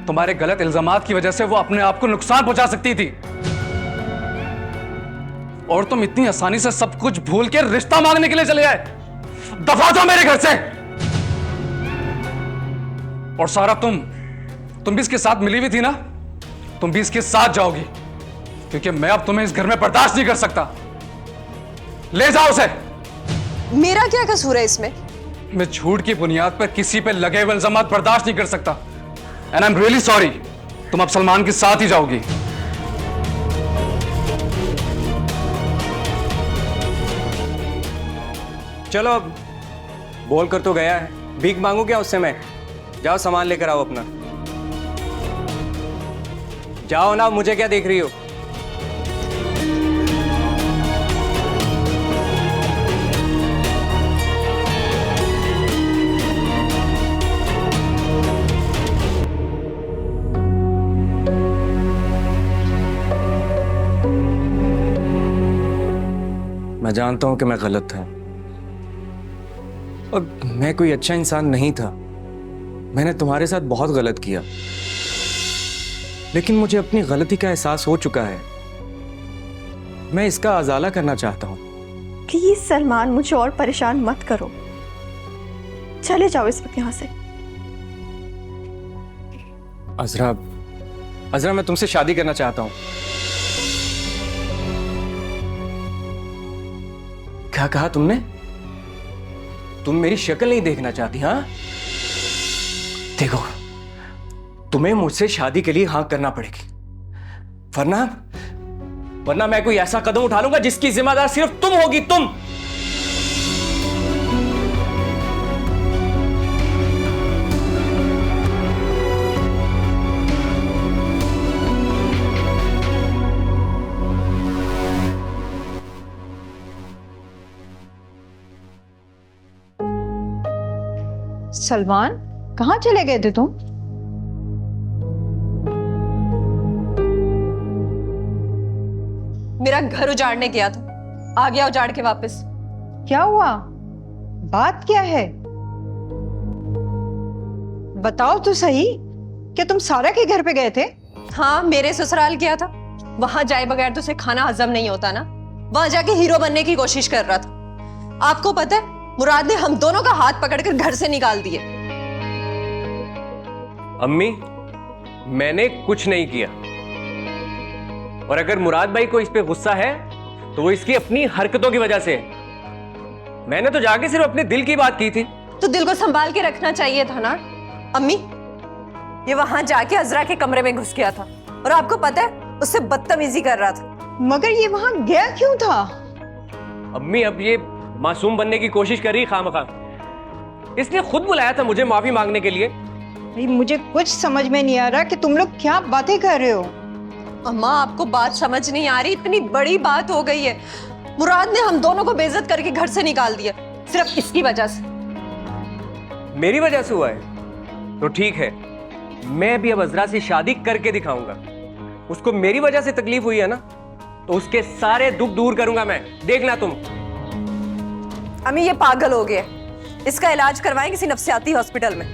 तुम्हारे गलत इल्जामात की वजह से वो अपने आप को नुकसान पहुंचा सकती थी, और तुम इतनी आसानी से सब कुछ भूल के रिश्ता मांगने के लिए चले आए। दफा जाओ मेरे घर से। और सारा, तुम भी इसके साथ मिली हुई थी ना, तुम भी इसके साथ जाओगी, क्योंकि मैं अब तुम्हें इस घर में बर्दाश्त नहीं कर सकता। ले जाओ उसे। मेरा क्या कसूर है इसमें? मैं झूठ की बुनियाद पर किसी पे लगे हुए इल्जामात बर्दाश्त नहीं कर सकता। And I am really sorry. तुम अब सलमान के साथ ही जाओगी। चलो अब बोल कर तो गया है, भीख मांगू क्या उससे मैं? जाओ सामान लेकर आओ अपना। जाओ ना, मुझे क्या देख रही हो? मैं जानता हूं कि मैं गलत था और मैं कोई अच्छा इंसान नहीं था। मैंने तुम्हारे साथ बहुत गलत किया, लेकिन मुझे अपनी गलती का एहसास हो चुका है। मैं इसका अजाला करना चाहता हूं। प्लीज सलमान, मुझे और परेशान मत करो। चले जाओ इस वक्त यहाँ से। अज़रा, अज़रा, मैं तुमसे शादी करना चाहता हूं। क्या कहा तुमने? तुम मेरी शक्ल नहीं देखना चाहती? हाँ, देखो, तुम्हें मुझसे शादी के लिए हाँ करना पड़ेगी, वरना मैं कोई ऐसा कदम उठा लूंगा जिसकी जिम्मेदार सिर्फ तुम होगी, तुम। सलमान, कहाँ चले गए थे तुम? मेरा घर उजाड़ने गया था, आ गया उजाड़ के वापस। क्या हुआ? बात क्या है? बताओ तो सही, क्या तुम सारा के घर पे गए थे? हाँ, मेरे ससुराल गया था। वहां जाए बगैर तो उसे खाना हजम नहीं होता ना। वहां जाके हीरो बनने की कोशिश कर रहा था। आपको पता है, मुराद ने हम दोनों का हाथ पकड़कर घर से निकाल दिए। अम्मी, मैंने कुछ नहीं किया, और अगर मुराद भाई को इस पे गुस्सा है तो वो इसकी अपनी हरकतों की वजह से है। मैंने तो जाके सिर्फ अपने दिल की बात की थी। तो दिल को संभाल के रखना चाहिए था ना। अम्मी, ये वहां जाके अजरा के कमरे में घुस गया था, और आपको पता है उससे बदतमीजी कर रहा था। मगर ये वहां गया क्यों था? अम्मी, अब ये मासूम बनने की कोशिश कर रही खामखा। इसने खुद बुलाया था मुझे माफी मांगने के लिए। मुझे कुछ समझ में नहीं आ रहा कि तुम लोग क्या बातें कर रहे हो। अम्मा, आपको बात समझ नहीं आ रही? इतनी बड़ी बात हो गई है। मुराद ने हम दोनों को बेइज्जत करके घर से निकाल दिया, सिर्फ इसकी वजह से। मेरी वजह से हुआ है तो ठीक है, मैं भी अब अज़रा से शादी करके दिखाऊंगा। उसको मेरी वजह से तकलीफ हुई है ना, तो उसके सारे दुख दूर करूंगा मैं, देखना तुम। अम्मी, ये पागल हो गया, इसका इलाज करवाएं किसी नफ्सियाती हॉस्पिटल में।